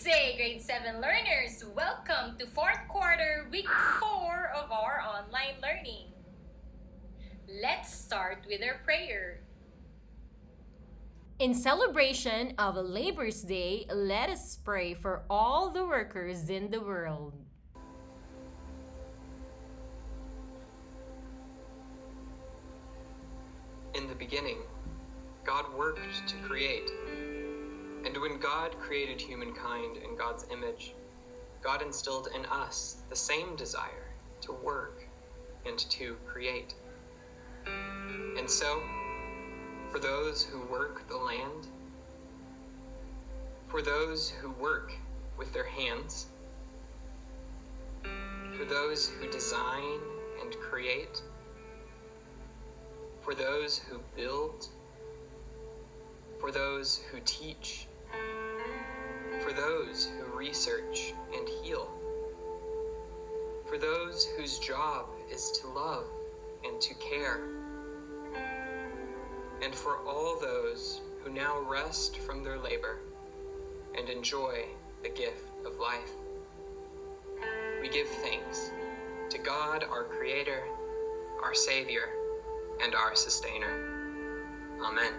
day, grade 7 learners! Welcome to fourth quarter, week 4 of our online learning. Let's start with our prayer. In celebration of Labor's Day, let us pray for all the workers in the world. In the beginning, God worked to create. And when God created humankind in God's image, God instilled in us the same desire to work and to create. And so, for those who work the land, for those who work with their hands, for those who design and create, for those who build, for those who teach, for those who research and heal, for those whose job is to love and to care, and for all those who now rest from their labor and enjoy the gift of life. We give thanks to God, our Creator, our Savior, and our Sustainer. Amen.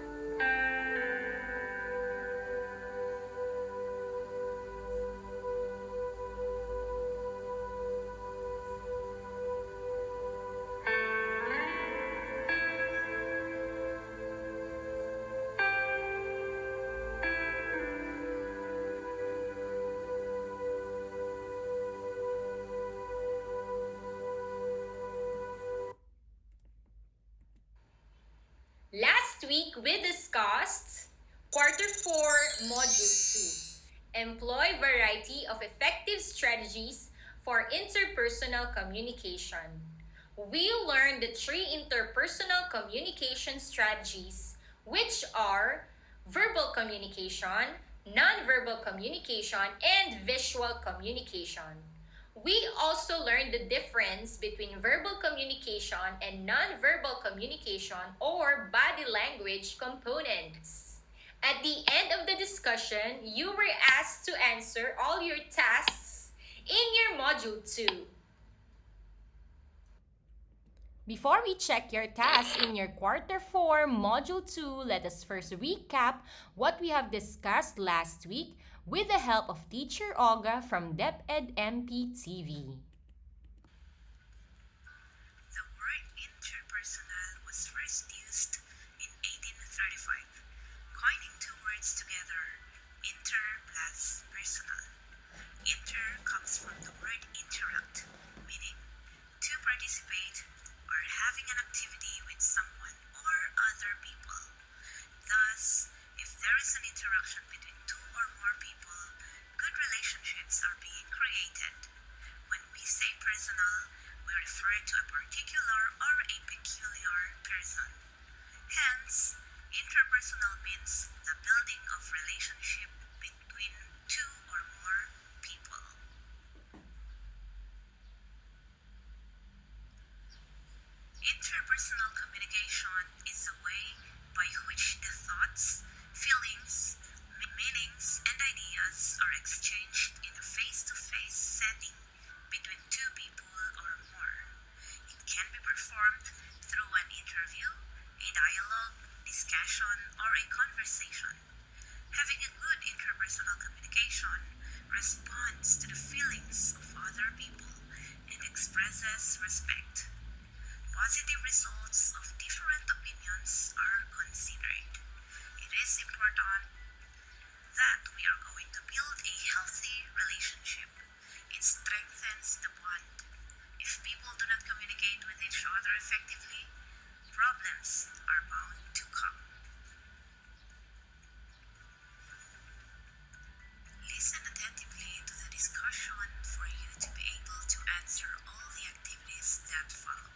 Last week we discussed Quarter 4, Module 2. Employ variety of effective strategies for interpersonal communication. We learned the 3 interpersonal communication strategies, which are verbal communication, nonverbal communication, and visual communication. We also learned the difference between verbal communication and nonverbal communication or body language components. At the end of the discussion, you were asked to answer all your tasks in your Module 2. Before we check your tasks in your Quarter 4, Module 2, let us first recap what we have discussed last week with the help of Teacher Olga from DepEd MP TV. The word interpersonal was first used in 1835, coining 2 words together, inter plus personal. Inter comes from the word interact, meaning to participate or having an activity with someone or other people. Thus, if there is an interaction between 2 or more people, good relationships are being created. When we say personal, we refer to a particular or a peculiar person. Hence, interpersonal means the building of relationship between 2 or more people. Interpersonal communication is a way by which the thoughts, feelings, meanings, and ideas are exchanged in a face-to-face setting between 2 people or more. It can be performed through an interview, a dialogue, discussion, or a conversation. Having a good interpersonal communication responds to the feelings of other people and expresses respect. Positive results of different opinions are considered. It is important that we are going to build a healthy relationship. It strengthens the bond. If people do not communicate with each other effectively, problems are bound to come. Listen attentively to the discussion for you to be able to answer all the activities that follow.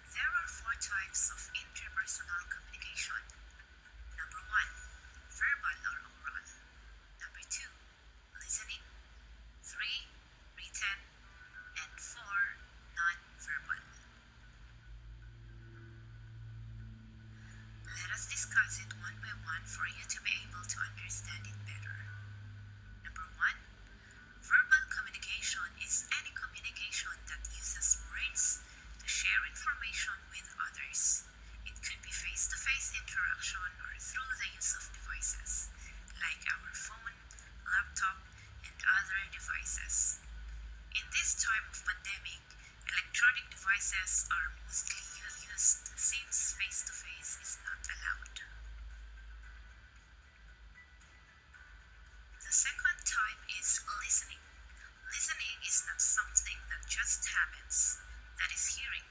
There are 4 types of interpersonal communication. Number 1, verbal or oral. Number 2, listening. 3, written. And 4, non-verbal. Let us discuss discuss it one by one for you to be able to understand it better. Number one, verbal communication is any communication that uses words to share information with others. It could be face-to-face interaction or through the use of devices, like our phone, laptop, and other devices. In this time of pandemic, electronic devices are mostly used since face-to-face is not allowed. The second type is listening. Listening is not something that just happens, that is hearing.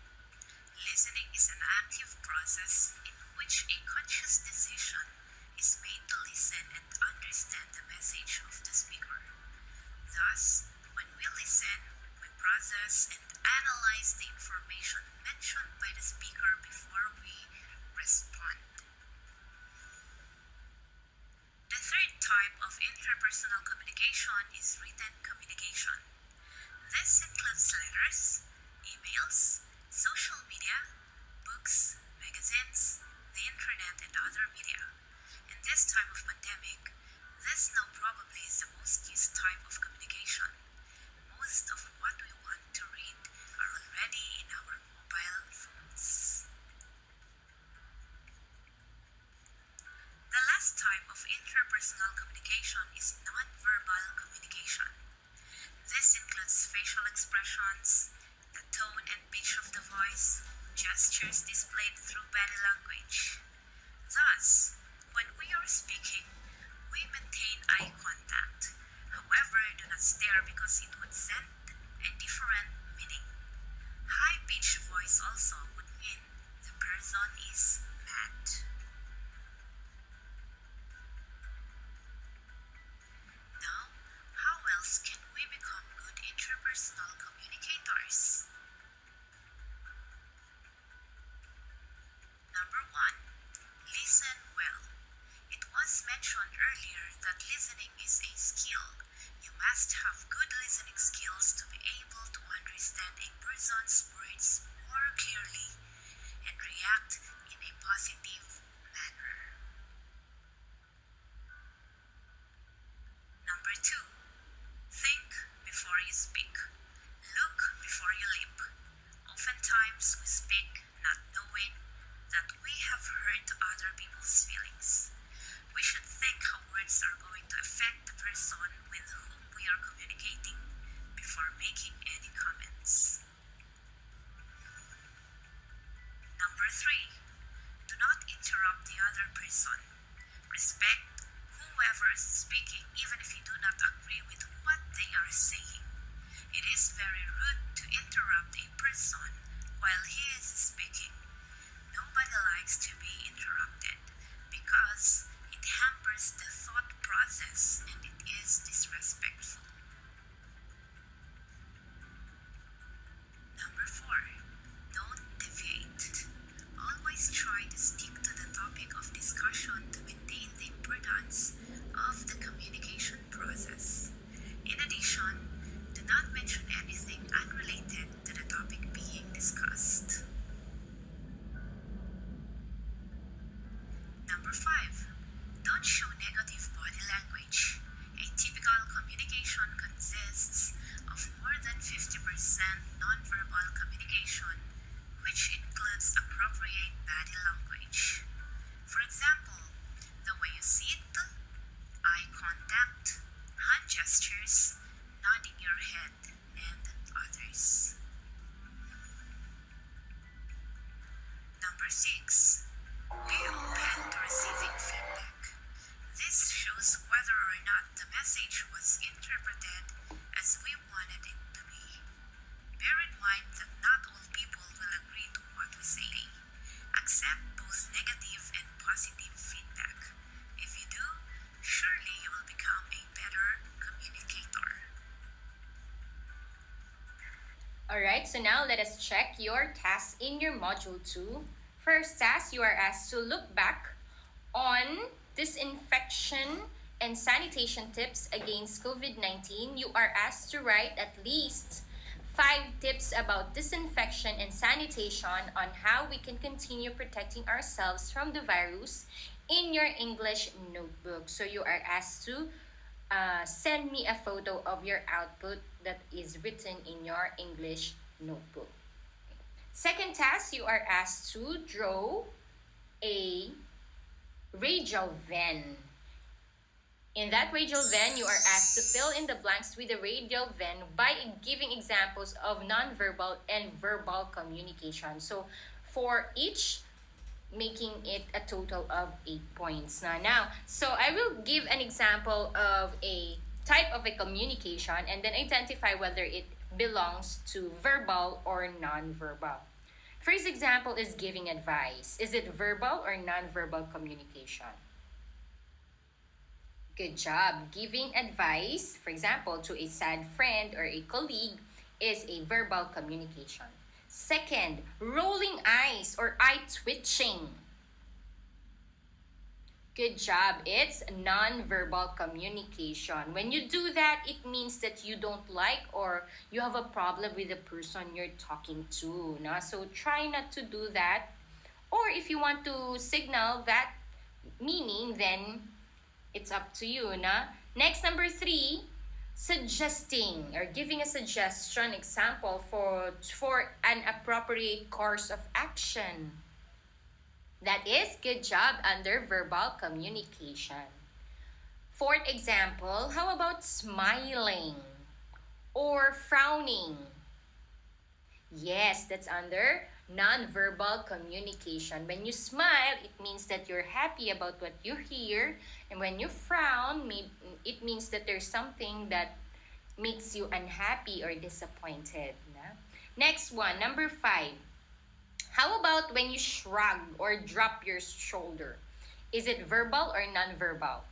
Listening is an active process in which a conscious decision is made to listen and understand the message of the speaker. Thus, when we listen, we process and analyze the information mentioned by the speaker before we respond. The third type of interpersonal communication is written communication. This includes letters, emails, social media, books, magazines, the internet, and other media. In this time of pandemic, this now probably is the most used type of communication. Most of what we want to read are already in our mobile phones. The last type of interpersonal communication is nonverbal communication. This includes facial expressions, the tone and pitch of the voice, gestures displayed through body language. Thus, when we are speaking, we maintain eye contact. However, do not stare because it would send a different meaning. High-pitched voice also would mean the person is mad. Now, how else can we become good interpersonal communicators? Number one, listen well. It was mentioned earlier that listening is a skill. You must have good listening skills to be able to understand a person's words more clearly and react in a positive manner. Number two, think before you speak. Look before you leap. Oftentimes we speak not knowing that we have hurt other people's feelings. We should think how words are going to affect the person with whom we are communicating before making any comments. Number three, do not interrupt the other person. Respect whoever is speaking even if you do not agree with what they are saying. It is very rude to interrupt a person while he is speaking. Nobody likes to be interrupted because it hampers the thought process and it is disrespectful. Number four, don't deviate. Always try to stick to the topic of discussion to maintain the importance of the communication process. In addition, do not mention anything unrelated to the topic being discussed. Number five, don't show negative body language. A typical communication consists of more than 50% nonverbal communication, which includes appropriate body language. For example, the way you sit, eye contact, hand gestures, nodding your head, and others. Number six, be open to receiving feedback. This shows whether or not the message was interpreted as we wanted it to be. Bear in mind that not all people will agree to what we say. Accept both negative and positive feedback. If you do, surely you will become a better communicator. Alright, so now let us check your tasks in your Module 2. First task, you are asked to look back on disinfection and sanitation tips against COVID-19. You are asked to write at least 5 tips about disinfection and sanitation on how we can continue protecting ourselves from the virus in your English notebook. So you are asked to send me a photo of your output that is written in your English notebook. Second task, you are asked to draw a radial vein. In that radial vein, you are asked to fill in the blanks with the radial vein by giving examples of nonverbal and verbal communication. So for each, making it a total of 8 points. Now, so I will give an example of a type of a communication and then identify whether it belongs to verbal or non-verbal. First example is giving advice. Is it verbal or non-verbal communication? Good job. Giving advice, for example, to a sad friend or a colleague is a verbal communication. Second, rolling eyes or eye twitching. Good job. It's non-verbal communication. When you do that, it means that you don't like or you have a problem with the person you're talking to. No? So try not to do that. Or if you want to signal that meaning, then it's up to you. No? Next, number 3, suggesting or giving a suggestion example for an appropriate course of action. That is good job under verbal communication. Fourth example, how about smiling or frowning? Yes, that's under non-verbal communication. When you smile, it means that you're happy about what you hear. And when you frown, it means that there's something that makes you unhappy or disappointed. Next one, number 5. How about when you shrug or drop your shoulder? Is it verbal or non-verbal?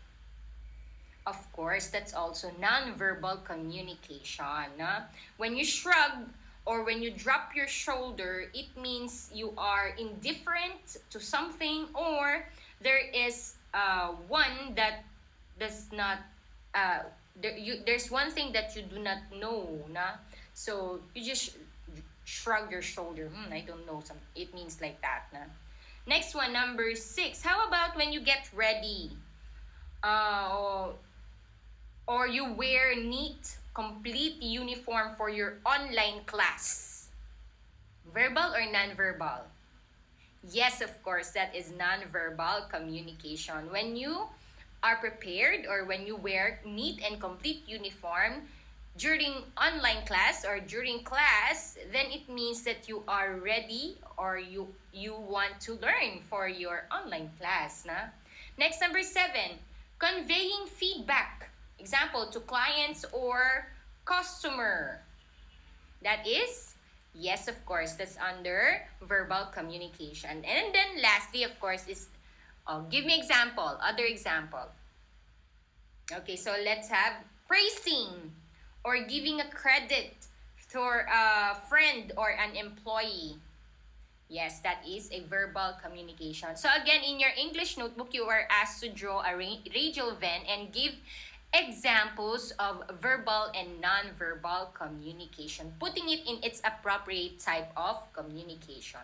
Of course, that's also non-verbal communication. When you shrug or when you drop your shoulder, it means you are indifferent to something or there is one that does not, there's one thing that you do not know. So you just shrug your shoulder. I don't know. It means like that. Next one, number 6. How about when you get ready? Or you wear neat, complete uniform for your online class. Verbal or non-verbal? Yes, of course, that is non-verbal communication. When you are prepared or when you wear neat and complete uniform during online class or during class, then it means that you are ready or you want to learn for your online class. Next, number 7, conveying feedback. Example, to clients or customer. That is, yes, of course, that's under verbal communication. And then lastly, of course, is, give me example, other example. Okay, so let's have praising or giving a credit for a friend or an employee. Yes, that is a verbal communication. So again, in your English notebook, you are asked to draw a radial vein and give examples of verbal and non-verbal communication, putting it in its appropriate type of communication.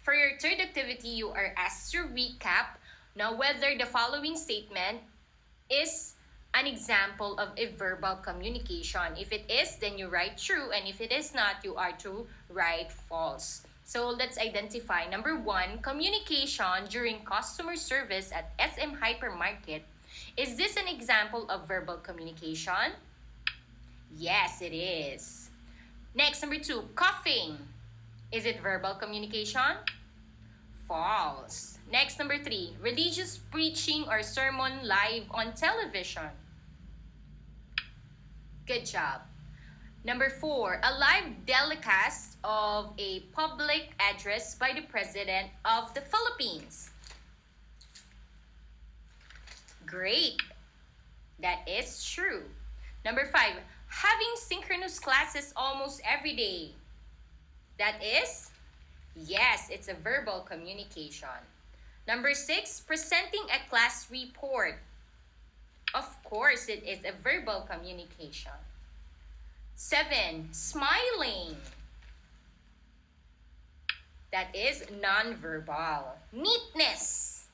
For your third activity, you are asked to recap now whether the following statement is an example of a verbal communication. If it is, then you write true, and if it is not, you are to write false. So let's identify. Number 1, communication during customer service at SM Hypermarket. Is this an example of verbal communication? Yes, it is. Next, number 2, coughing. Is it verbal communication? False. Next, number 3, religious preaching or sermon live on television. Good job. Number 4, a live telecast of a public address by the President of the Philippines. Great. That is true. Number 5, having synchronous classes almost every day. That is, yes, it's a verbal communication. Number 6, presenting a class report. Of course, it is a verbal communication. 7, smiling. That is non-verbal. Neatness.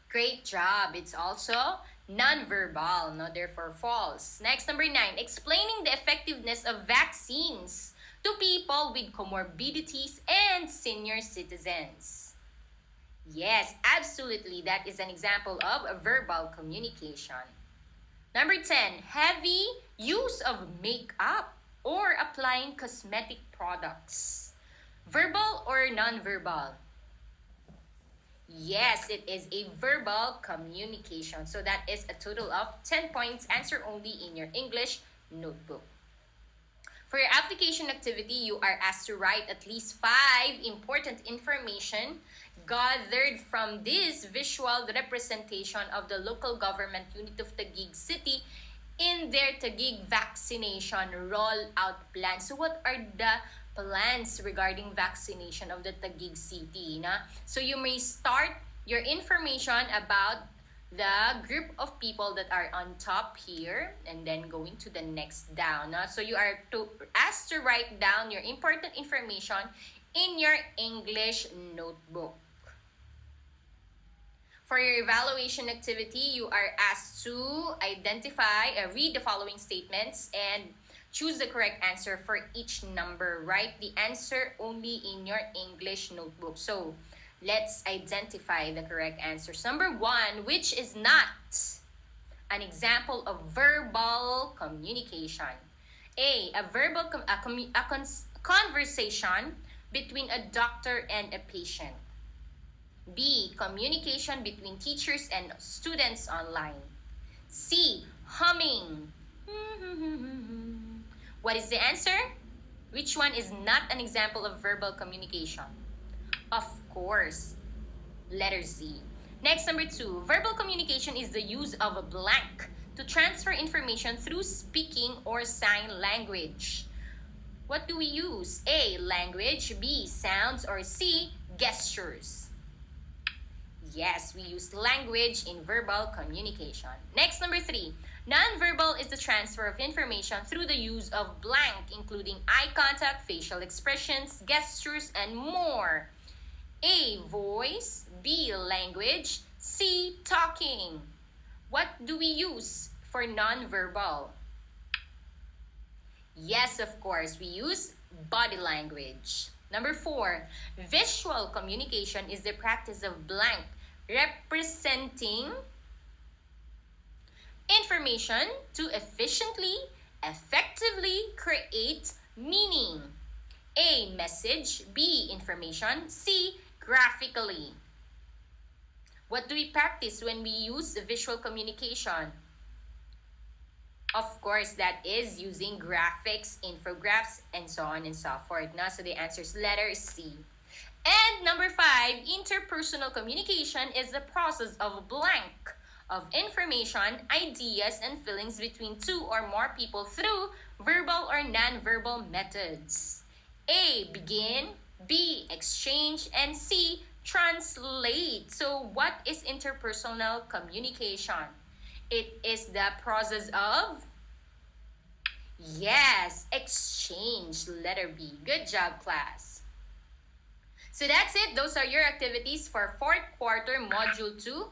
Great job. It's also nonverbal, no? Therefore false. Next, number 9, explaining the effectiveness of vaccines to people with comorbidities and senior citizens. Yes, absolutely. That is an example of a verbal communication. Number 10, heavy use of makeup or applying cosmetic products. Verbal or nonverbal? Yes, it is a verbal communication. So that is a total of 10 points. Answer only in your English notebook. For your application activity, you are asked to write at least 5 important information gathered from this visual representation of the local government unit of Taguig City in their Taguig vaccination rollout plan. So what are the plans regarding vaccination of the Taguig City? Na? So you may start your information about the group of people that are on top here and then going to the next down. So you are asked to write down your important information in your English notebook. For your evaluation activity, you are asked to read the following statements and choose the correct answer for each number. Write the answer only in your English notebook. So, let's identify the correct answers. Number 1, which is not an example of verbal communication? A conversation between a doctor and a patient. B, communication between teachers and students online. C, humming. What is the answer? Which one is not an example of verbal communication? Of course, letter Z. Next, number 2, verbal communication is the use of a blank to transfer information through speaking or sign language. What do we use? A, language, B, sounds, or C, gestures. Yes, we use language in verbal communication. Next, number 3, nonverbal is the transfer of information through the use of blank, including eye contact, facial expressions, gestures, and more. A, voice, B, language, C, talking. What do we use for nonverbal? Yes, of course, we use body language. Number 4, visual communication is the practice of blank representing information to efficiently, effectively create meaning. A, message, B, information, C, graphically. What do we practice when we use visual communication? Of course, that is using graphics, infographics, and so on and so forth. Now, so the answer is letter C. And number 5, interpersonal communication is the process of blank of information, ideas, and feelings between 2 or more people through verbal or non-verbal methods. A, begin, B, exchange, and C, translate. So what is interpersonal communication? It is the process of, yes, exchange, letter B. Good job, class. So that's it. Those are your activities for 4th quarter module 2.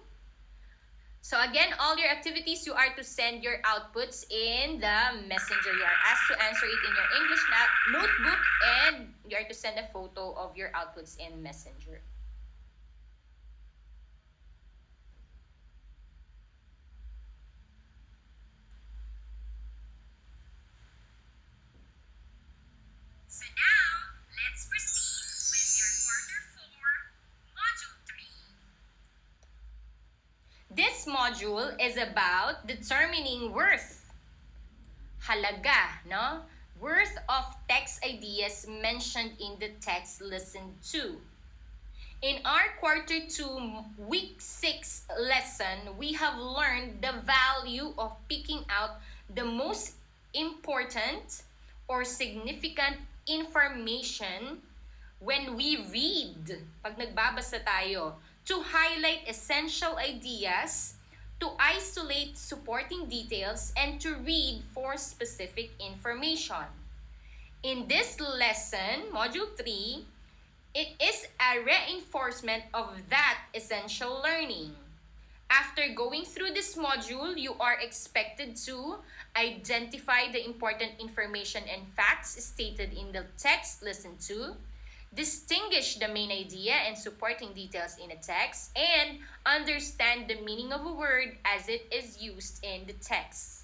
So again, all your activities, you are to send your outputs in the messenger. You are asked to answer it in your English notebook, and you are to send a photo of your outputs in messenger. So now, let's proceed with your quarter 4, module 3. This module is about determining worth. Halaga, no? Worth of text ideas mentioned in the text listened to. In our quarter 2, week 6 lesson, we have learned the value of picking out the most important or significant information when we read, pag nagbabasa tayo, to highlight essential ideas, to isolate supporting details, and to read for specific information. In this lesson, Module 3, it is a reinforcement of that essential learning. After going through this module, you are expected to identify the important information and facts stated in the text listened to, distinguish the main idea and supporting details in a text, and understand the meaning of a word as it is used in the text.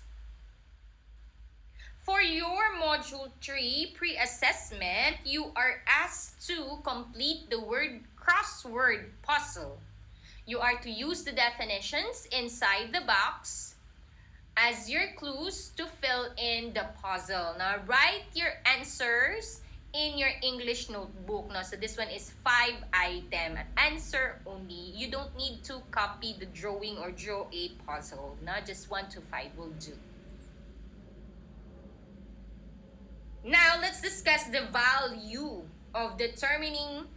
For your Module 3 pre-assessment, you are asked to complete the word crossword puzzle. You are to use the definitions inside the box as your clues to fill in the puzzle. Now, write your answers in your English notebook. Now, so this one is 5-item answer only. You don't need to copy the drawing or draw a puzzle. Now, just 1 to 5 will do. Now, let's discuss the value of determining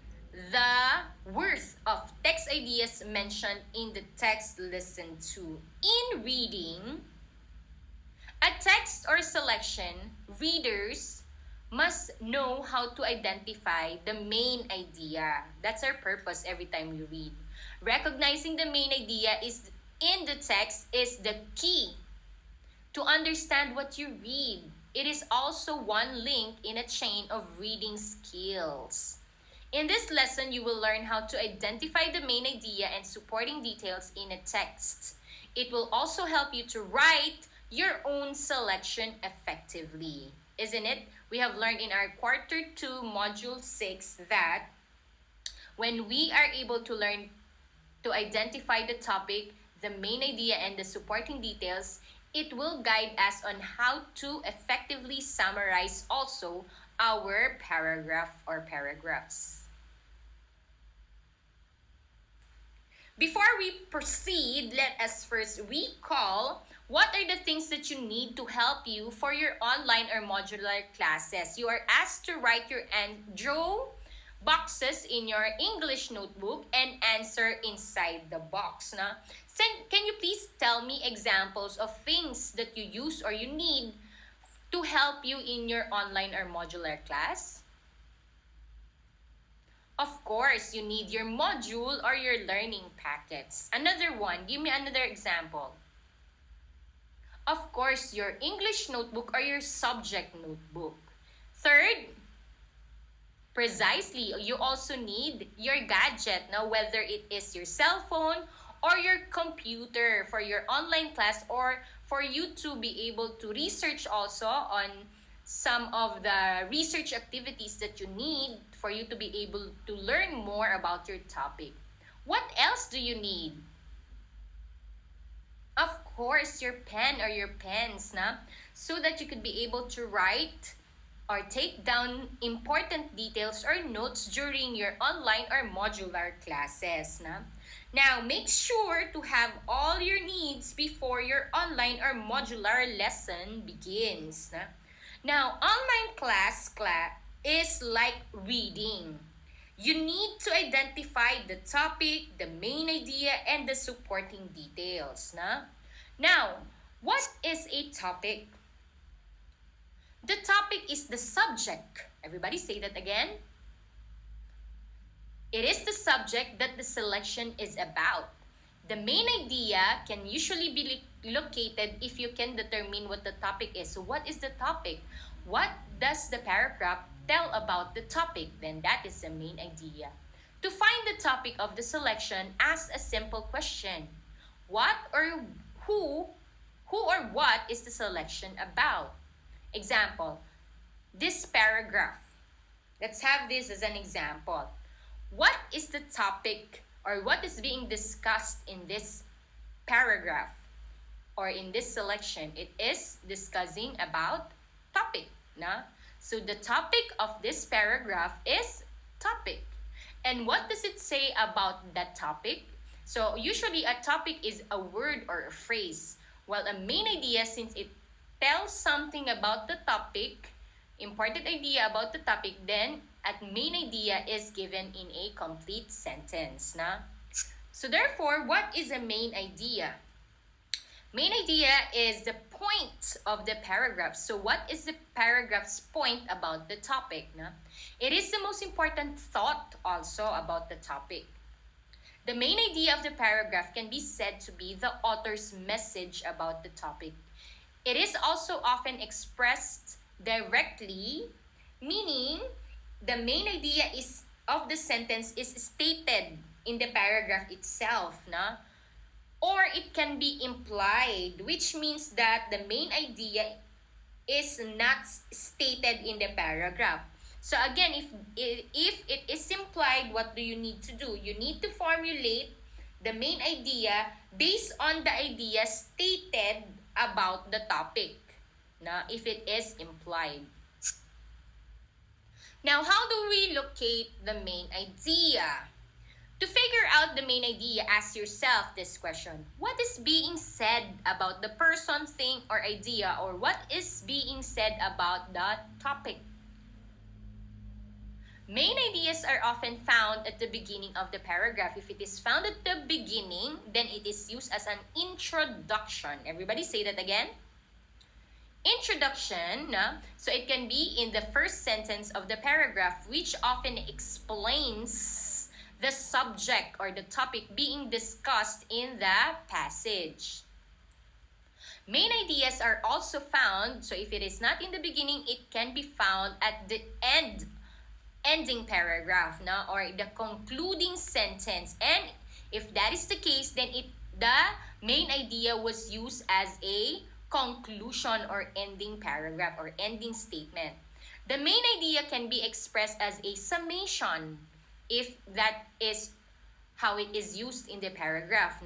the worth of text ideas mentioned in the text listened to. In reading a text or selection, readers must know how to identify the main idea. That's our purpose every time we read. Recognizing the main idea is in the text is the key to understand what you read. It is also one link in a chain of reading skills. In this lesson, you will learn how to identify the main idea and supporting details in a text. It will also help you to write your own selection effectively. Isn't it? We have learned in our Quarter 2, Module 6 that when we are able to learn to identify the topic, the main idea, and the supporting details, it will guide us on how to effectively summarize also our paragraph or paragraphs. Before we proceed, let us first recall what are the things that you need to help you for your online or modular classes. You are asked to write your and draw boxes in your English notebook and answer inside the box. Na? Can you please tell me examples of things that you use or you need to help you in your online or modular class? Of course, you need your module or your learning packets. Another one, give me another example. Of course, your English notebook or your subject notebook. Third, precisely, you also need your gadget. Now, whether it is your cell phone or your computer for your online class or for you to be able to research also on some of the research activities that you need for you to be able to learn more about your topic. What else do you need? Of course, your pen or your pens, na? So that you could be able to write or take down important details or notes during your online or modular classes. Na? Now, make sure to have all your needs before your online or modular lesson begins. Na? Now, online class is like reading. You need to identify the topic, the main idea, and the supporting details. Na? Now, what is a topic? The topic is the subject. Everybody say that again. It is the subject that the selection is about. The main idea can usually be located if you can determine what the topic is. So what is the topic? What does the paragraph tell about the topic? Then that is the main idea. To find the topic of the selection, ask a simple question. What or who or what is the selection about? Example, this paragraph. Let's have this as an example. What is the topic or what is being discussed in this paragraph or in this selection? It is discussing about topic. Na? So the topic of this paragraph is topic. And what does it say about that topic? So usually a topic is a word or a phrase, while a main idea, since it tells something about the topic, important idea about the topic, then a main idea is given in a complete sentence. Na? So therefore, what is a main idea? Main idea is the point of the paragraph. So what is the paragraph's point about the topic? Na? It is the most important thought also about the topic. The main idea of the paragraph can be said to be the author's message about the topic. It is also often expressed directly, meaning the main idea is of the sentence is stated in the paragraph itself, na? Or it can be implied, which means that the main idea is not stated in the paragraph. So again, if it is implied, what do you need to do? You need to formulate the main idea based on the idea stated about the topic. Now, if it is implied. Now, how do we locate the main idea? To figure out the main idea, ask yourself this question. What is being said about the person, thing, or idea, or what is being said about the topic? Main ideas are often found at the beginning of the paragraph. If it is found at the beginning, then it is used as an introduction. Everybody say that again. Introduction, so it can be in the first sentence of the paragraph, which often explains the subject or the topic being discussed in the passage. Main ideas are also found, so if it is not in the beginning, it can be found at the ending paragraph, or the concluding sentence. And if that is the case, then the main idea was used as a conclusion or ending paragraph or ending statement. The main idea can be expressed as a summation, if that is how it is used in the paragraph.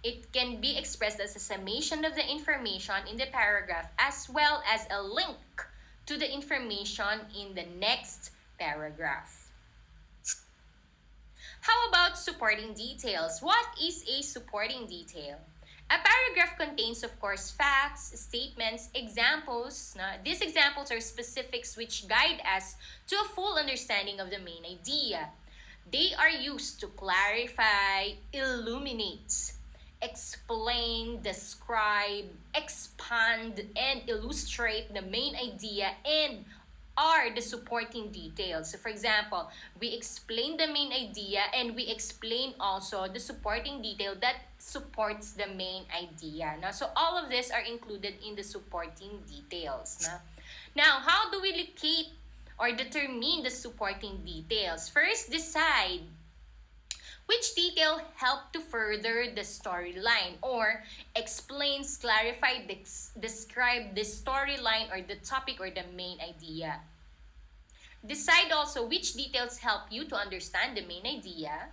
It can be expressed as a summation of the information in the paragraph as well as a link to the information in the next paragraph. How about supporting details? What is a supporting detail? A paragraph contains, of course, facts, statements, examples. These examples are specifics which guide us to a full understanding of the main idea. They are used to clarify, illuminate, explain, describe, expand, and illustrate the main idea and are the supporting details. So for example, we explain the main idea and we explain also the supporting detail that supports the main idea. So all of this are included in the supporting details. Now, how do we locate or determine the supporting details? First, decide which detail help to further the storyline or explains, clarify, describe the storyline or the topic or the main idea. Decide also which details help you to understand the main idea.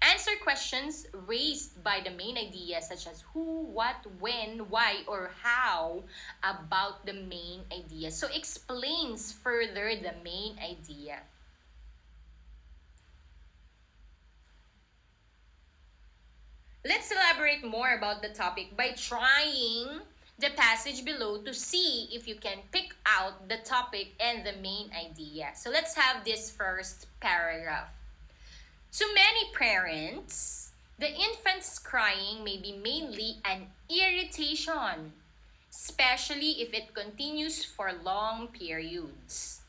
Answer questions raised by the main idea such as who, what, when, why, or how about the main idea. So explains further the main idea. Let's elaborate more about the topic by trying the passage below to see if you can pick out the topic and the main idea. So let's have this first paragraph. To many parents, the infant's crying may be mainly an irritation, especially if it continues for long periods.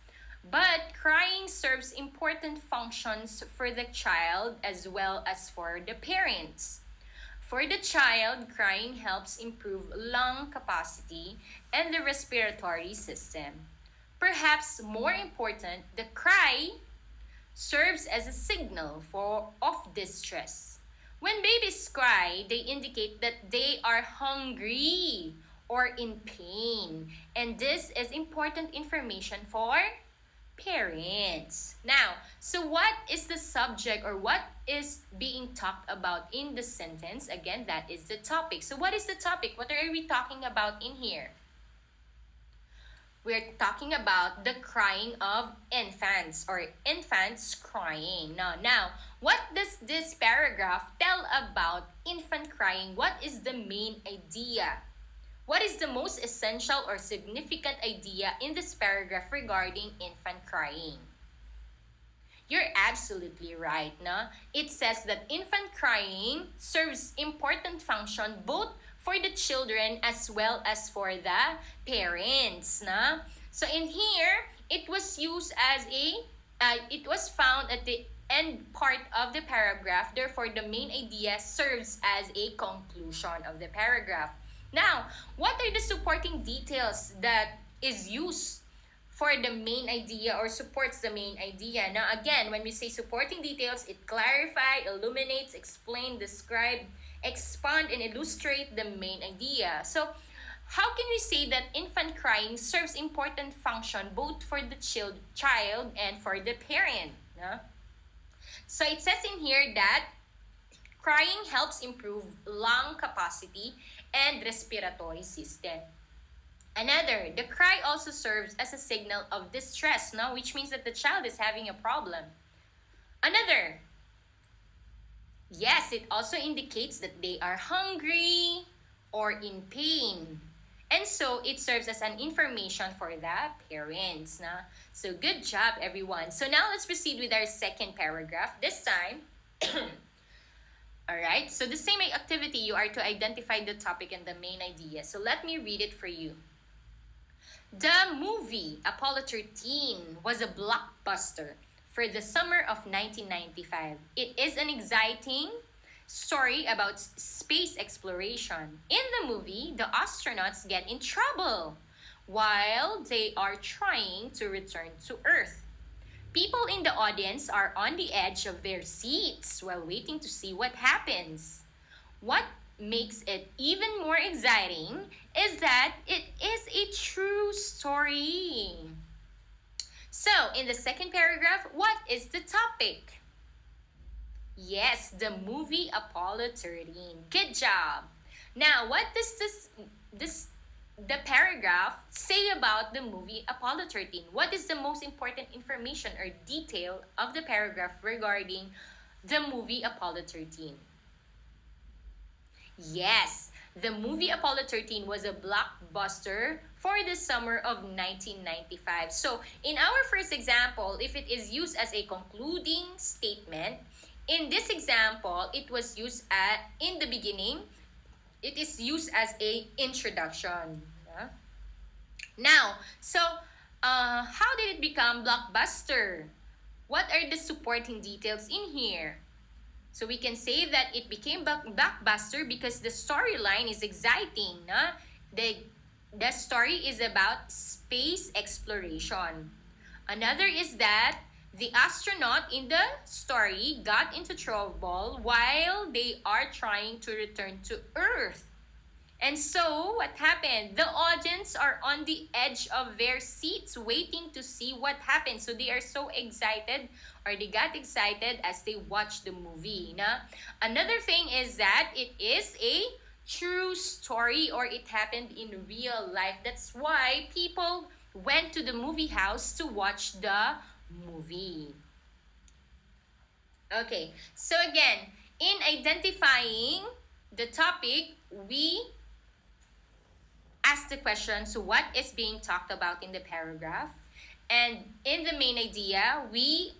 But crying serves important functions for the child as well as for the parents. For the child, crying helps improve lung capacity and the respiratory system. Perhaps more important, the cry serves as a signal of distress. When babies cry, they indicate that they are hungry or in pain. And this is important information for parents. Now, so what is the subject or what is being talked about in the sentence? Again, that is the topic. So what is the topic? What are we talking about in here? We're talking about the crying of infants or infants crying. Now, what does this paragraph tell about infant crying? What is the main idea? What is the most essential or significant idea in this paragraph regarding infant crying? You're absolutely right, It says that infant crying serves important function both for the children as well as for the parents, So in here, it was used as it was found at the and part of the paragraph. Therefore, the main idea serves as a conclusion of the paragraph. Now, what are the supporting details that is used for the main idea or supports the main idea? Now, again, when we say supporting details, it clarify, illuminates, explain, describe, expand, and illustrate the main idea. So, how can we say that infant crying serves important function both for the child and for the parent? No? So it says in here that crying helps improve lung capacity and respiratory system. Another, the cry also serves as a signal of distress, no? Which means that the child is having a problem. Another, yes, it also indicates that they are hungry or in pain. And so, it serves as an information for the parents. Na? So, good job, everyone. So, now let's proceed with our second paragraph. This time, alright, so the same activity, you are to identify the topic and the main idea. So, let me read it for you. The movie Apollo 13 was a blockbuster for the summer of 1995. It is an exciting story about space exploration. In the movie, the astronauts get in trouble while they are trying to return to Earth. People in the audience are on the edge of their seats while waiting to see what happens. What makes it even more exciting is that it is a true story. So, in the second paragraph, what is the topic? Yes, the movie Apollo 13. Good job. Now, what does the paragraph say about the movie Apollo 13? What is the most important information or detail of the paragraph regarding the movie Apollo 13? Yes, the movie Apollo 13 was a blockbuster for the summer of 1995. So, in our first example, if it is used as a concluding statement, in this example, it was used in the beginning. It is used as a introduction. Yeah? Now, so how did it become blockbuster? What are the supporting details in here? So we can say that it became blockbuster because the storyline is exciting. No? The story is about space exploration. Another is that the astronaut in the story got into trouble while they are trying to return to Earth. And so, what happened? The audience are on the edge of their seats waiting to see what happens. So, they are so excited or they got excited as they watch the movie. Na? Another thing is that it is a true story or it happened in real life. That's why people went to the movie house to watch the movie. Okay, so again, in identifying the topic, we ask the question, so what is being talked about in the paragraph? And in the main idea, we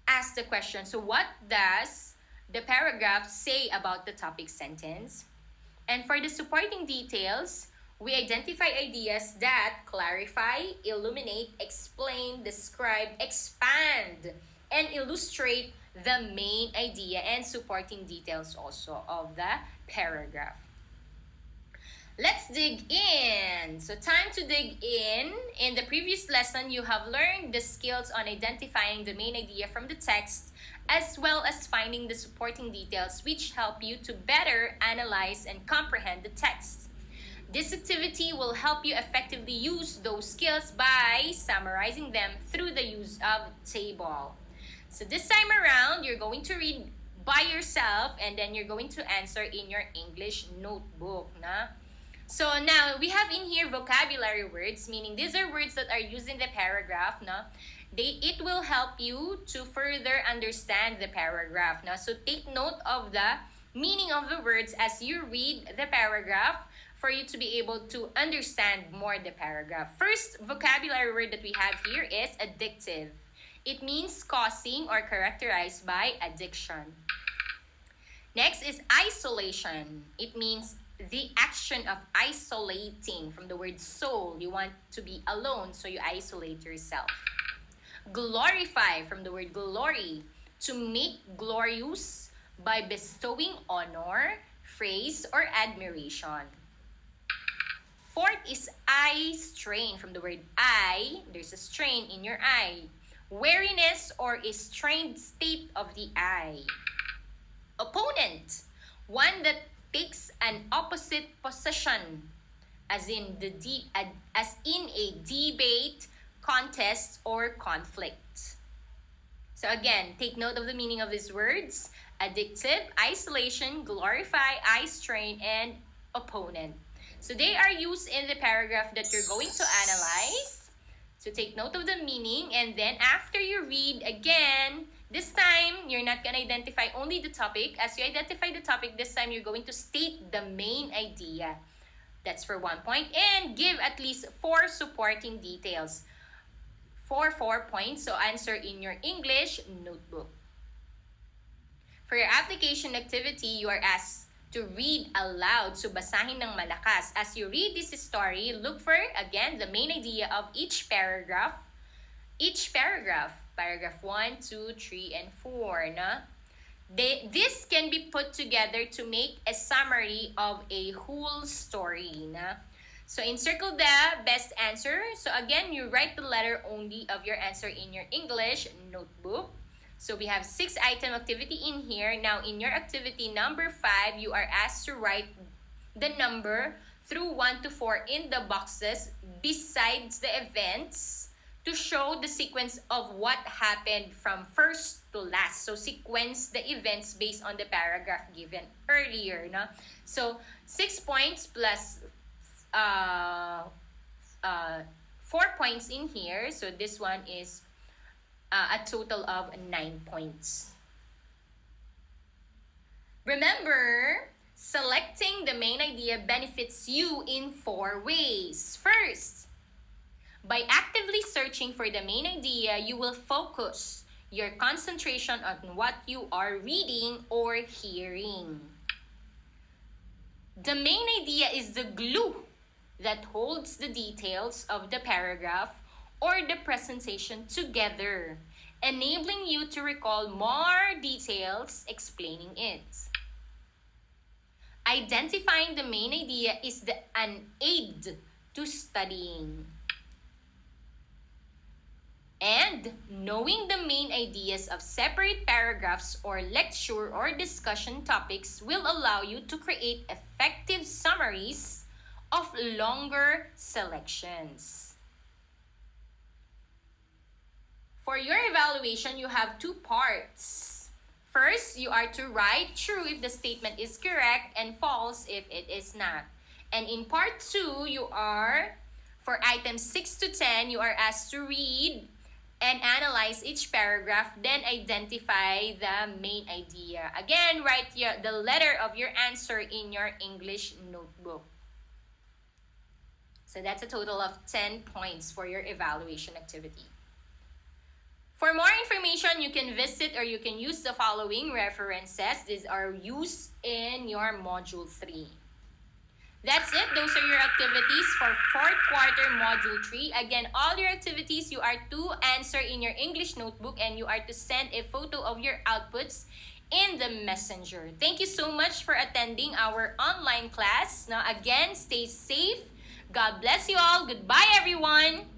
ask the question, so what does the paragraph say about the topic sentence? And for the supporting details, we identify ideas that clarify, illuminate, explain, describe, expand, and illustrate the main idea and supporting details also of the paragraph. Let's dig in. So time to dig in. In the previous lesson, you have learned the skills on identifying the main idea from the text as well as finding the supporting details which help you to better analyze and comprehend the text. This activity will help you effectively use those skills by summarizing them through the use of table. So this time around, you're going to read by yourself and then you're going to answer in your English notebook. Na? So now, we have in here vocabulary words, meaning these are words that are used in the paragraph. Na? It will help you to further understand the paragraph. Na? So take note of the meaning of the words as you read the paragraph for you to be able to understand more the paragraph. First vocabulary word that we have here is addictive. It means causing or characterized by addiction. Next is isolation. It means the action of isolating, from the word soul. You want to be alone, so you isolate yourself. Glorify, from the word glory, to make glorious by bestowing honor, praise, or admiration. Fourth is eye strain. From the word eye, there's a strain in your eye. Weariness or a strained state of the eye. Opponent, one that takes an opposite position, as in a debate, contest, or conflict. So again, take note of the meaning of these words: addictive, isolation, glorify, eye strain, and opponent. So they are used in the paragraph that you're going to analyze. So take note of the meaning, and then after you read again, this time you're not going to identify only the topic. As you identify the topic, this time you're going to state the main idea. That's for 1 point. And give at least 4 supporting details for 4 points. So answer in your English notebook. For your application activity, you are asked to read aloud. So basahin ng malakas. As you read this story, look for, again, the main idea of each paragraph. Paragraph 1, 2, 3, and 4. Na? This can be put together to make a summary of a whole story. Na? So encircle the best answer. So again, you write the letter only of your answer in your English notebook. So we have 6-item activity in here. Now in your activity number 5, you are asked to write the number through 1 to 4 in the boxes besides the events to show the sequence of what happened from first to last. So sequence the events based on the paragraph given earlier. No? So 6 points plus 4 points in here. So this one is a total of 9 points. Remember, selecting the main idea benefits you in 4 ways. First, by actively searching for the main idea, you will focus your concentration on what you are reading or hearing. The main idea is the glue that holds the details of the paragraph or the presentation together, enabling you to recall more details explaining it. Identifying the main idea is an aid to studying. And knowing the main ideas of separate paragraphs or lecture or discussion topics will allow you to create effective summaries of longer selections. For your evaluation, you have 2 parts. First, you are to write true if the statement is correct and false if it is not. And in part 2, you are, for items 6 to 10, you are asked to read and analyze each paragraph, then identify the main idea. Again, write the letter of your answer in your English notebook. So that's a total of 10 points for your evaluation activity. For more information, you can visit or you can use the following references. These are used in your Module 3. That's it. Those are your activities for 4th quarter Module 3. Again, all your activities, you are to answer in your English notebook and you are to send a photo of your outputs in the messenger. Thank you so much for attending our online class. Now, again, stay safe. God bless you all. Goodbye, everyone.